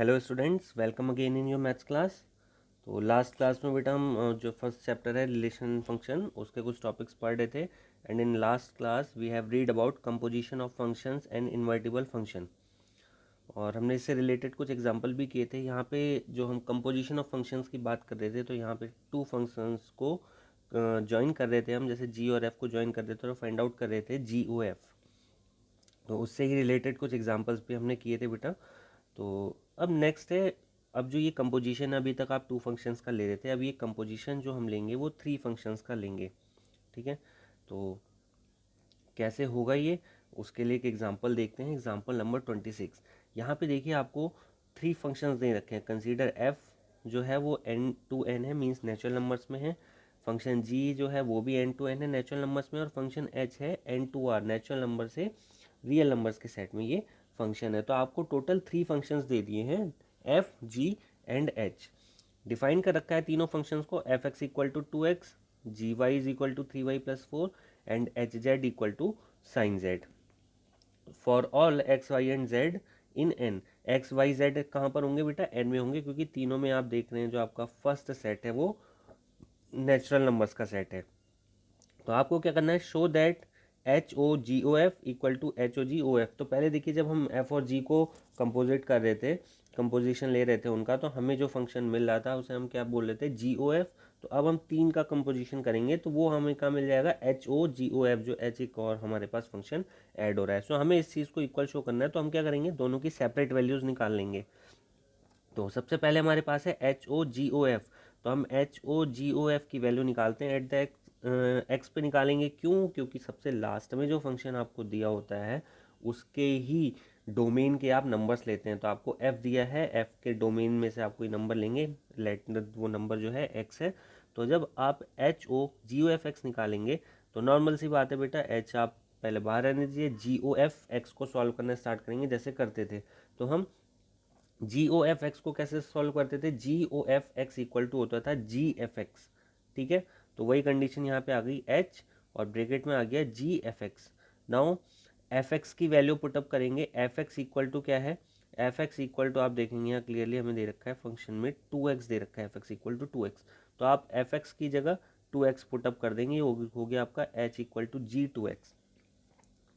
Hello students, welcome again in your maths class. तो last class में बेटा हम जो फर्स्ट चैप्टर है रिलेशन फंक्शन उसके कुछ टॉपिक्स पढ़ रहे थे। And in last class we have read about composition of functions and invertible function, और हमने इससे रिलेटेड कुछ एग्जांपल भी किए थे। यहाँ पे जो हम कंपोजिशन ऑफ फंक्शंस की बात कर रहे थे, तो यहाँ पे टू फंक्शंस को ज्वाइन कर रहे थे हम, जैसे जी और एफ को ज्वाइन कर रहे थे और फाइंड आउट कर रहे थे जी ओ एफ। तो उससे ही रिलेटेड कुछ एग्जांपल्स भी हमने किए थे बेटा। तो अब नेक्स्ट है, अब जो ये कंपोजिशन अभी तक आप टू फंक्शंस का ले रहे थे, अब ये कंपोजिशन जो हम लेंगे वो थ्री फंक्शंस का लेंगे। ठीक है, तो कैसे होगा ये, उसके लिए एक एग्जांपल देखते हैं। Example number 26। यहाँ पे देखिए आपको थ्री फंक्शंस दे रखे हैं। कंसीडर एफ जो है वो एन टू एन है, मीन्स नेचुरल नंबर्स में है। फंक्शन जी जो है वो भी एन टू एन है, नेचुरल नंबर्स में। और फंक्शन एच है N to R, natural number से रियल नंबर्स के सेट में ये फंक्शन है। तो आपको टोटल थ्री फंक्शंस दे दिए हैं, f g and h. Define कर रखा है तीनों फंक्शंस को, f x equal to 2x, g y is equal to 3y plus 4 and h z equal to sine z for all x y and z in N. X y z कहाँ पर होंगे बेटा, N में होंगे, क्योंकि तीनों में आप देख रहे हैं जो आपका फर्स्ट सेट है वो नेचुरल नंबर्स का सेट है। तो आपको क्या करना है, show that h o g o f equal to h o g o f. तो पहले देखिए, जब हम एफ और जी को कंपोजिट कर रहे थे, कंपोजिशन ले रहे थे उनका, तो हमें जो फंक्शन मिल रहा था उसे हम क्या बोल रहे थे, जी ओ एफ। तो अब हम तीन का कंपोजिशन करेंगे तो वो हमें क्या मिल जाएगा, H o g o F, जो एच एक और हमारे पास फंक्शन ऐड हो रहा है। सो हमें इस चीज़ को इक्वल शो करना है, तो हम क्या करेंगे, दोनों की सेपरेट वैल्यूज़ निकाल लेंगे। तो सबसे पहले हमारे पास है H o g o f. तो हम h o g o f की वैल्यू निकालते हैं, एट द एक्स पे निकालेंगे। क्यों, क्योंकि सबसे लास्ट में जो फंक्शन आपको दिया होता है उसके ही डोमेन के आप नंबर्स लेते हैं। तो आपको एफ दिया है, एफ के डोमेन में से आप कोई नंबर लेंगे, लेट वो नंबर जो है एक्स है। तो जब आप H o g o f x निकालेंगे तो नॉर्मल सी बात है बेटा, एच आप पहले बाहर रहने दीजिए, जी ओ एफ एक्स को सॉल्व करना स्टार्ट करेंगे जैसे करते थे। तो हम जी ओ एफ एक्स को कैसे सॉल्व करते थे, g o f x equal to होता था जी एफ एक्स। ठीक है, तो वही कंडीशन यहाँ पे आ गई, एच और ब्रैकेट में आ गया g f x. Now f x की वैल्यू पुटअप करेंगे, एफ एक्स इक्वल टू क्या है, एफ एक्स इक्वल टू आप देखेंगे यहाँ क्लियरली हमें दे रखा है फंक्शन में 2x दे रखा है, F x equal to 2x। तो आप एफ एक्स की जगह 2x पुटअप कर देंगे, हो गया आपका h equal to g 2x।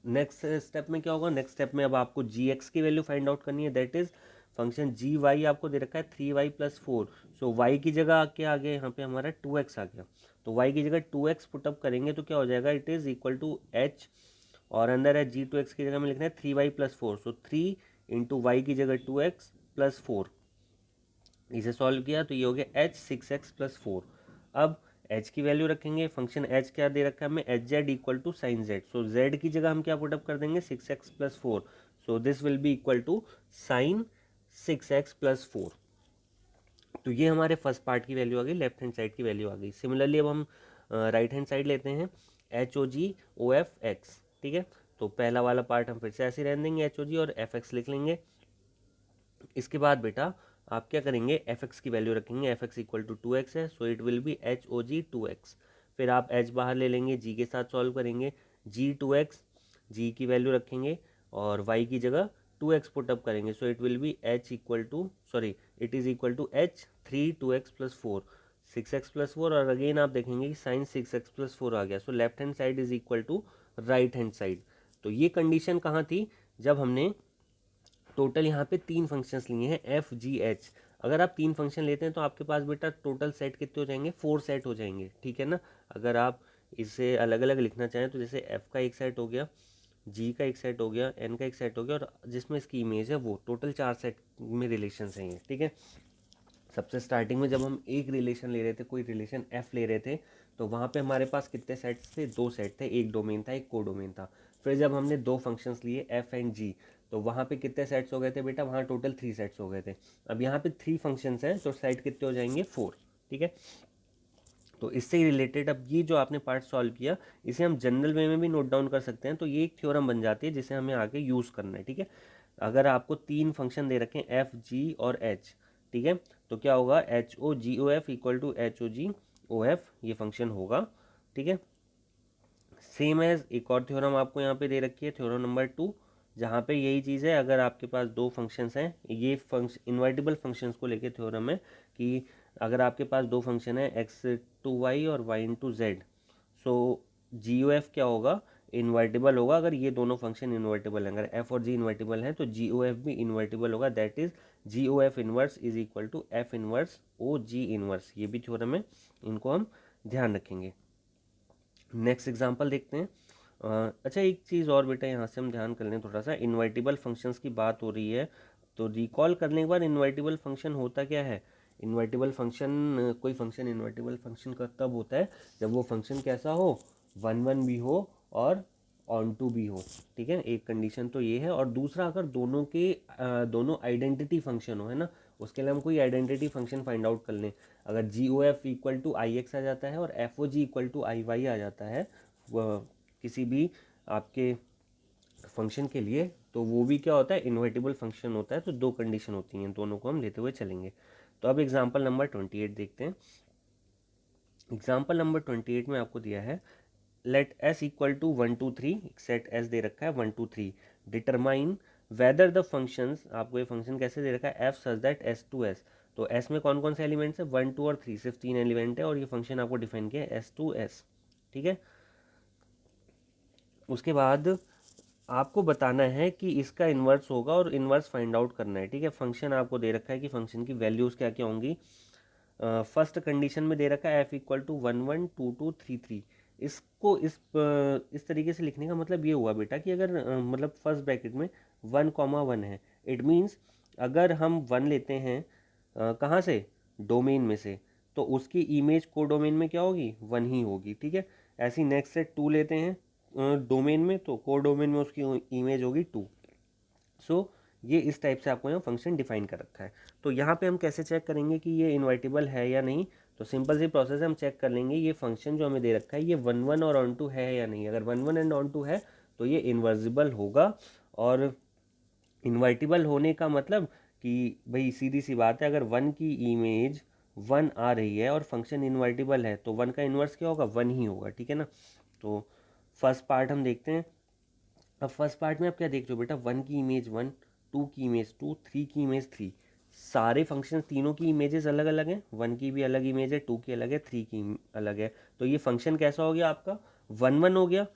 Next step में क्या होगा, नेक्स्ट स्टेप में अब आपको जी एक्स की वैल्यू फाइंड आउट करनी है, that is function g y आपको दे रखा है 3y प्लस 4। सो वाई की जगह क्या आ गया, यहाँ पे हमारा 2x आ गया। तो वाई की जगह 2x पुटअप करेंगे तो क्या हो जाएगा, it is equal to h, और अंदर है जी 2x की जगह में लिखना है 3y प्लस 4। सो 3 इंटू वाई की जगह 2x प्लस 4, इसे सॉल्व किया तो ये हो गया एच 6x प्लस 4। अब एच की वैल्यू रखेंगे, फंक्शन एच क्या दे रखा है हमें, h z equal to sine z. So z की जगह हम क्या पुटअप कर देंगे, 6x plus 4। So this will be equal to sine 6x plus 4। तो ये हमारे फर्स्ट पार्ट की वैल्यू आ गई, लेफ्ट हैंड साइड की वैल्यू आ गई। सिमिलरली अब हम राइट हैंड साइड लेते हैं, h o g o f x. ठीक है, तो पहला वाला पार्ट हम फिर से ऐसे रहने देंगे, एच ओ जी और एफ एक्स लिख लेंगे। इसके बाद बेटा आप क्या करेंगे, एफ एक्स की वैल्यू रखेंगे, f x equal to 2x है, so it will be h o g 2x। फिर आप एच बाहर ले लेंगे, जी के साथ सॉल्व करेंगे, जी 2x, जी की वैल्यू रखेंगे और वाई की जगह 2x पुटअप करेंगे, so it will be h equal to, sorry it is equal to h 3 2x plus 4, 6x plus 4। और अगेन आप देखेंगे कि साइन 6x प्लस 4 आ गया। So left hand side is equal to right hand side. तो ये condition कहाँ थी, जब हमने टोटल यहाँ पे तीन फंक्शंस लिए हैं एफ जी एच। अगर आप तीन फंक्शन लेते हैं तो आपके पास बेटा टोटल सेट कितने हो जाएंगे, 4 सेट हो जाएंगे। ठीक है ना, अगर आप इसे अलग अलग लिखना चाहें तो जैसे एफ का एक सेट हो गया, जी का एक सेट हो गया, एन का एक सेट हो गया, और जिसमें इसकी इमेज है वो टोटल 4 सेट में रिलेशन हैं ये। ठीक है, सबसे स्टार्टिंग में जब हम एक रिलेशन ले रहे थे, कोई रिलेशन एफ ले रहे थे, तो वहाँ पे हमारे पास कितने सेट्स थे, दो सेट थे, एक डोमेन था एक को डोमेन था। फिर जब हमने दो फंक्शंस लिए एफ एंड जी, तो वहाँ पे कितने सेट्स हो गए थे बेटा, वहाँ टोटल 3 सेट्स हो गए थे। अब यहाँ पे 3 फंक्शंस हैं तो सेट कितने हो जाएंगे, 4। ठीक है, तो इससे रिलेटेड अब ये जो आपने पार्ट सॉल्व किया, इसे हम जनरल वे में भी नोट डाउन कर सकते हैं। तो ये एक थ्योरम बन जाती है जिसे हमें आगे यूज़ करना है। ठीक है, अगर आपको तीन फंक्शन दे रखे हैं एफ जी और एच, ठीक है, तो क्या होगा, h o g o f equal to h o g o f, ये फंक्शन होगा। ठीक है, सेम एज एक और थ्योरम आपको यहाँ पे दे रखी है, थ्योरम नंबर 2, जहाँ पे यही चीज़ है, अगर आपके पास दो फंक्शंस हैं, ये फंक्शन इन्वर्टिबल फंक्शंस को लेके थ्योरम है कि अगर आपके पास दो फंक्शन है एक्स टू वाई और वाई इंटू जेड, सो जी ओ एफ क्या होगा, इन्वर्टिबल होगा अगर ये दोनों फंक्शन इन्वर्टिबल हैं। अगर एफ और जी इन्वर्टिबल हैं तो जी ओ एफ भी इन्वर्टिबल होगा, that is g o f inverse is equal to f inverse o g inverse. ये भी थ्योरम है, इनको हम ध्यान रखेंगे। नेक्स्ट एग्जांपल देखते हैं। अच्छा, एक चीज़ और बेटा यहाँ से हम ध्यान कर लें थोड़ा सा, इन्वर्टिबल फंक्शंस की बात हो रही है तो रिकॉल करने के बाद इन्वर्टिबल फंक्शन होता क्या है। इन्वर्टिबल फंक्शन, कोई फंक्शन इन्वर्टिबल फंक्शन का तब होता है जब वो फंक्शन कैसा हो, वन वन भी हो और ऑन टू भी हो। ठीक है, एक कंडीशन तो ये है, और दूसरा अगर दोनों के दोनों आइडेंटिटी फंक्शन हो, है ना, उसके लिए हम कोई आइडेंटिटी फंक्शन फाइंड आउट कर लें। अगर g o f equal to I x आ जाता है और f o g equal to I y आ जाता है किसी भी आपके फंक्शन के लिए, तो वो भी क्या होता है, इन्वर्टिबल फंक्शन होता है। तो दो कंडीशन होती हैं, दोनों को हम लेते हुए चलेंगे। तो अब एग्जांपल नंबर 28 देखते हैं। एग्जांपल नंबर 28 में आपको दिया है let S equal to 1 2 3, set S दे रखा है 1 2 3, डिटरमाइन वेदर द फंक्शंस, आपको ये फंक्शन कैसे दे रखा है, f such that S to S. तो एस में कौन कौन से एलिमेंट्स है, 1 2 और 3, सिर्फ 3 एलिमेंट है, और ये फंक्शन आपको डिफाइन किया है एस टू एस। ठीक है, उसके बाद आपको बताना है कि इसका इन्वर्स होगा और इन्वर्स फाइंड आउट करना है। ठीक है, फंक्शन आपको दे रखा है कि फंक्शन की वैल्यूज़ क्या क्या होंगी। फर्स्ट कंडीशन में दे रखा है एफ इक्वल टू 1 1 2 2 3 3। इसको इस तरीके से लिखने का मतलब ये हुआ बेटा कि अगर मतलब फर्स्ट ब्रैकेट में 1 1 है, इट मीन्स अगर हम 1 लेते हैं कहाँ से, डोमेन में से, तो उसकी इमेज को डोमेन में क्या होगी, 1 ही होगी। ठीक है, ऐसे ही नेक्स्ट से 2 लेते हैं डोमेन में, तो को डोमेन में उसकी इमेज होगी 2। सो ये इस टाइप से आपको यहाँ फंक्शन डिफाइन कर रखा है। तो यहाँ पे हम कैसे चेक करेंगे कि ये इन्वर्टिबल है या नहीं, तो सिंपल सी प्रोसेस है, हम चेक कर लेंगे ये फंक्शन जो हमें दे रखा है ये 1 1 और ऑन टू है या नहीं। अगर 1 1 एंड ऑन टू है तो ये इन्वर्जिबल होगा, और इन्वर्टिबल होने का मतलब कि भाई सीधी सी बात है, अगर 1 की इमेज 1 आ रही है और फंक्शन इन्वर्टिबल है तो 1 का इन्वर्स क्या होगा, 1 ही होगा। ठीक है ना, तो फर्स्ट पार्ट हम देखते हैं। अब फर्स्ट पार्ट में आप क्या देख रहे हो बेटा, 1 की इमेज 1, 2 की इमेज 2, 3 की इमेज 3। सारे फंक्शन तीनों की इमेजेस अलग अलग हैं, 1 की भी अलग इमेज है, 2 की अलग है, 3 की अलग है। तो ये फंक्शन कैसा हो गया आपका, 1 1 हो गया।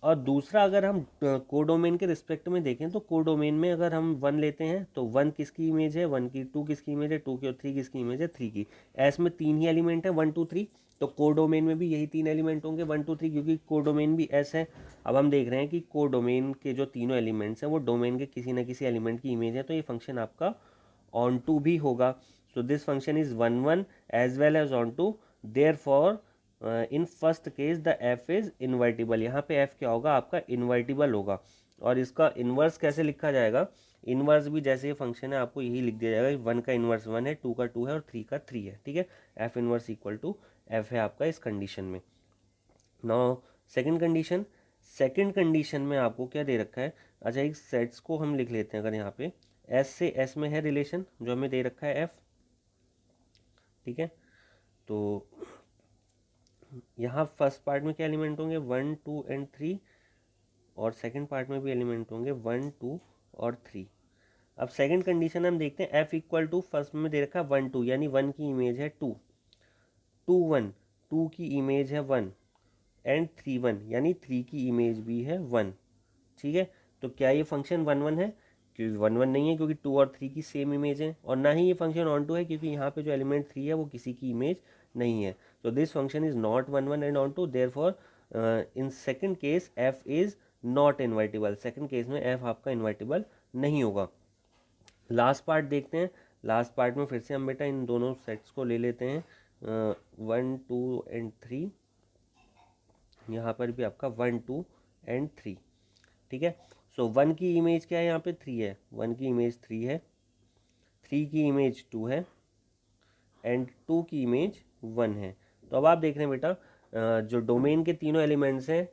और दूसरा अगर हम कोडोमेन के रिस्पेक्ट में देखें तो कोडोमेन में अगर हम 1 लेते हैं तो 1 किसकी इमेज है, 1 की, 2 किसकी इमेज है, 2 की, और 3 किसकी इमेज है, 3 की। एस में 3 ही एलिमेंट है, 1 2 3, तो कोडोमेन में भी यही 3 एलिमेंट होंगे 1 2 3, क्योंकि कोडोमेन भी एस है। अब हम देख रहे हैं कि कोडोमेन के जो तीनों एलिमेंट्स हैं वो डोमेन के किसी ना किसी एलिमेंट की इमेज है, तो ये फंक्शन आपका ऑन टू भी होगा। So this function is 1 1 as well as onto, therefore in first case the f is invertible. यहाँ पे एफ क्या होगा आपका, इन्वर्टिबल होगा। और इसका इन्वर्स कैसे लिखा जाएगा, इन्वर्स भी जैसे ये फंक्शन है आपको यही लिख दिया जाएगा, 1 का इन्वर्स 1 है, 2 का 2 है और 3 का 3 है। ठीक है, f inverse equal to f है आपका इस कंडीशन में। Now second condition, second condition में आपको क्या दे रखा है, अच्छा एक सेट्स को हम लिख लेते हैं। अगर यहाँ पे एस से एस में है रिलेशन जो हमें दे रखा है एफ। ठीक है, तो यहाँ फर्स्ट पार्ट में क्या एलिमेंट होंगे, 1 2 एंड 3, और सेकंड पार्ट में भी एलिमेंट होंगे 1 2 और 3। अब सेकंड कंडीशन हम देखते हैं, एफ इक्वल टू फर्स्ट में दे रखा है 1 2, यानी 1 की इमेज है 2, 2 1, 2 की इमेज है 1, एंड 3 1, यानी 3 की इमेज भी है 1। ठीक है, तो क्या ये फंक्शन 1 1 है, क्योंकि 1 1 नहीं है, क्योंकि 2 और 3 की सेम इमेज है, और ना ही ये फंक्शन ऑन टू है क्योंकि यहाँ पे जो एलिमेंट 3 है वो किसी की इमेज नहीं है। तो this function is not 1 1 and onto, therefore in second case f is not invertible. Second case में एफ आपका इन्वर्टिबल नहीं होगा। लास्ट पार्ट देखते हैं। लास्ट पार्ट में फिर से हम बेटा इन दोनों सेट्स को ले लेते हैं, 1 2 एंड 3, यहाँ पर भी आपका 1 2 एंड 3। ठीक है, सो 1 की इमेज क्या है, यहाँ पे 3 है, 1 की इमेज 3 है, 3 की इमेज 2 है, एंड 2 की इमेज 1 है। तो अब आप देख रहे हैं बेटा जो डोमेन के तीनों एलिमेंट्स हैं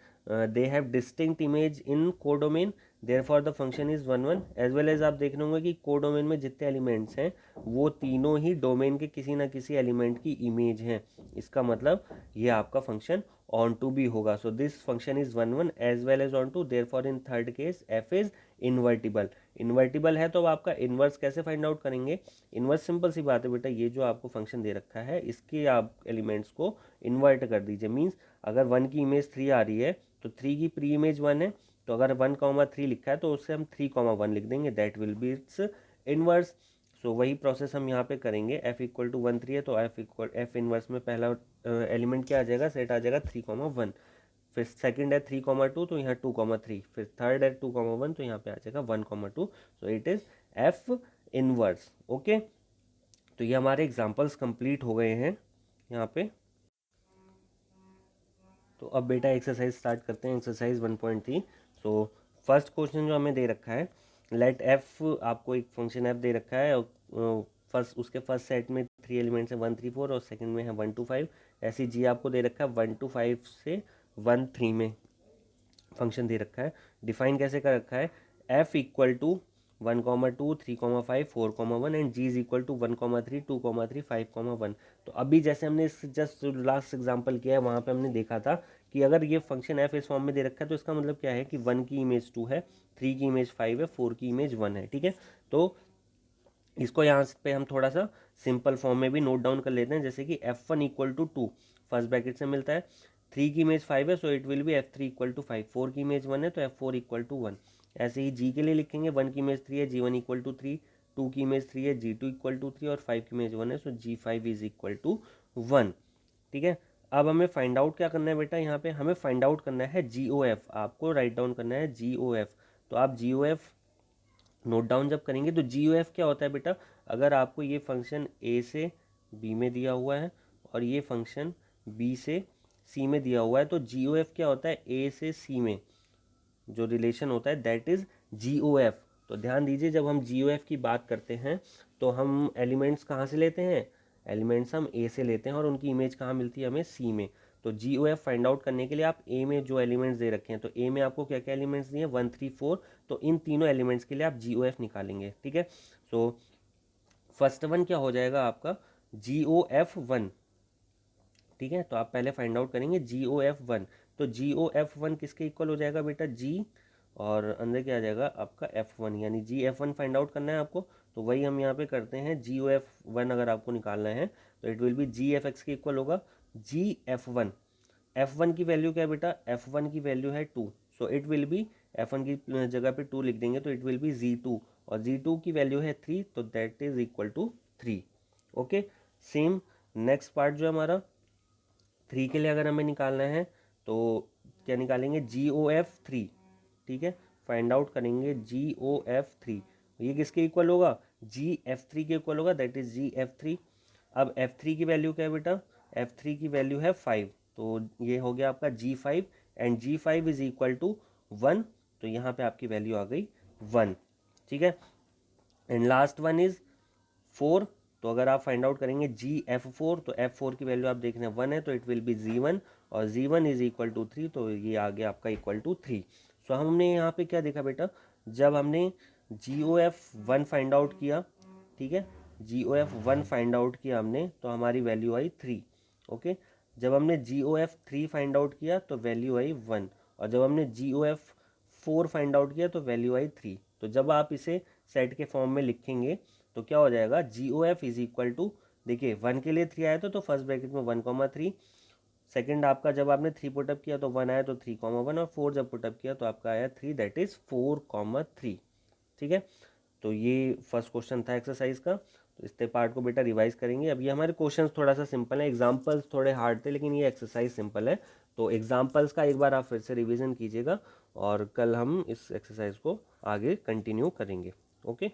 they have distinct image in codomain, therefore the function is 1 1। As well as आप देख रहे होंगे कि कोडोमेन में जितने एलिमेंट्स हैं वो तीनों ही डोमेन के किसी ना किसी एलिमेंट की इमेज हैं। इसका मतलब ये आपका फंक्शन ऑन टू भी होगा। So this function is 1 1 as well as onto, therefore in third case f is invertible. Invertible है तो अब आपका इन्वर्स कैसे फाइंड आउट करेंगे? इन्वर्स सिंपल सी बात है बेटा, ये जो आपको फंक्शन दे रखा है इसके आप एलिमेंट्स को इन्वर्ट कर दीजिए। मीन्स अगर 1 की इमेज 3 आ रही है तो 3 की प्री इमेज 1 है, तो अगर 1,3 लिखा है तो उससे हम 3,1 लिख देंगे, that will be its inverse. So वही प्रोसेस हम यहाँ पे करेंगे। f इक्वल टू 1 3 है तो f इनवर्स में पहला एलिमेंट क्या आ जाएगा? सेट आ जाएगा 3,1। फिर सेकंड है 3,2 तो यहाँ 2,3। फिर थर्ड है 2,1 तो यहाँ पे आ जाएगा 1,2। So it is f inverse. Okay, तो ये हमारे एग्जाम्पल्स कंप्लीट हो गए हैं यहाँ पे। तो अब बेटा एक्सरसाइज स्टार्ट करते हैं, एक्सरसाइज 1.3। सो फर्स्ट क्वेश्चन जो हमें दे रखा है, लेट एफ, आपको एक फंक्शन एफ दे रखा है और फर्स्ट उसके फर्स्ट सेट में 3 एलिमेंट्स हैं 1 3 4 और सेकंड में है 1 2 5। ऐसी जी आपको दे रखा है 1 2 5 से 1 3 में फंक्शन दे रखा है। डिफाइन कैसे कर रखा है? F equal to 1,2 3,5 4,1 and g is equal to 1,3 2,3 5,1। तो अभी जैसे हमने इस जस्ट लास्ट एग्जांपल किया है वहाँ पे हमने देखा था कि अगर ये फंक्शन एफ इस फॉर्म में दे रखा है तो इसका मतलब क्या है कि 1 की इमेज 2 है, 3 की इमेज 5 है, 4 की इमेज 1 है। ठीक है, तो इसको यहाँ पे हम थोड़ा सा सिंपल फॉर्म में भी नोट डाउन कर लेते हैं, जैसे कि f1 equal to 2 first bracket से मिलता है, 3 की इमेज 5 है so it will be f3 equal to 5, 4 की इमेज 1 है तो f4 इक्वल टू 1। ऐसे ही g के लिए लिखेंगे 1 की इमेज 3 है g1 इक्वल टू 3, 2 की इमेज 3 है g2 इक्वल टू 3 और 5 की इमेज 1 है सो g5 इज इक्वल टू 1। ठीक है, अब हमें फाइंड आउट क्या करना है बेटा? यहाँ पे हमें फाइंड आउट करना है GOF, आपको राइट डाउन करना है GOF। तो आप GOF नोट डाउन जब करेंगे तो GOF क्या होता है बेटा? अगर आपको ये फंक्शन a से b में दिया हुआ है और ये फंक्शन b से c में दिया हुआ है तो GOF क्या होता है? a से c में जो रिलेशन होता है दैट इज GOF। तो ध्यान दीजिए, जब हम GOF की बात करते हैं तो हम एलिमेंट्स कहाँ से लेते हैं? एलिमेंट्स हम a से लेते हैं और उनकी इमेज कहाँ मिलती है हमें? c में। तो GOF फाइंड आउट करने के लिए आप a में जो एलिमेंट्स दे रखे हैं, तो a में आपको क्या क्या एलिमेंट्स दिए हैं? 1 3 4। तो इन तीनों एलिमेंट्स के लिए आप GOF निकालेंगे। ठीक है, सो फर्स्ट वन क्या हो जाएगा आपका? GOF1। ठीक है, तो आप पहले फाइंड आउट करेंगे GOF1। तो GOF1 किसके इक्वल हो जाएगा बेटा? G और अंदर क्या आ जाएगा आपका F1, यानी GF1 फाइंड आउट करना है आपको। तो वही हम यहाँ पे करते हैं, GOF1 अगर आपको निकालना है तो इट विल बी GFX के इक्वल होगा GF1। F1 की वैल्यू क्या है बेटा? F1 की वैल्यू है 2, सो इट विल बी F1 की जगह पे 2 लिख देंगे तो इट विल बी Z2 और Z2 की वैल्यू है 3 तो that is equal to 3। Okay, same next part जो हमारा 3 के लिए अगर हमें निकालना है तो क्या निकालेंगे? GOF3। ठीक है, फाइंड आउट करेंगे GOF3। ये किसके इक्वल होगा? GF3 के इक्वल होगा, दैट इज GF3। अब F3 की वैल्यू क्या है बेटा? F3 की वैल्यू है 5, तो ये हो गया आपका G5 and G5 is equal to 1। तो यहाँ पे आपकी वैल्यू आ गई 1। ठीक है, एंड लास्ट वन इज 4। तो अगर आप फाइंड आउट करेंगे GF4 तो F4 की वैल्यू आप देख रहे हैं 1 है तो इट विल बी Z1 और Z1 इज इक्वल टू 3 तो ये आ गया आपका इक्वल टू 3। सो हमने यहाँ पे क्या देखा बेटा? जब हमने GOF1 फाइंड आउट किया, ठीक है, GOF1 फाइंड आउट किया हमने तो हमारी वैल्यू आई 3। ओके, जब हमने GOF3 फाइंड आउट किया तो वैल्यू आई 1 और जब हमने GOF4 फाइंड आउट किया तो वैल्यू आई 3। तो जब आप इसे सेट के फॉर्म में लिखेंगे तो क्या हो जाएगा? GOF इज इक्वल टू, देखिए 1 के लिए 3 आया तो फर्स्ट ब्रैकेट में 1,3, सेकंड आपका जब आपने 3 पुटअप किया तो 1 आया तो 3,1 और 4 जब पुटअप किया तो आपका आया 3, दैट इज 4,3। ठीक है, तो ये फर्स्ट क्वेश्चन था एक्सरसाइज का। तो इस पार्ट को बेटा रिवाइज करेंगे। अब ये हमारे क्वेश्चंस थोड़ा सा सिंपल है, एग्जांपल्स थोड़े हार्ड थे लेकिन ये एक्सरसाइज सिंपल है। तो एग्जांपल्स का एक बार आप फिर से रिवीजन कीजिएगा और कल हम इस एक्सरसाइज को आगे कंटिन्यू करेंगे। ओके।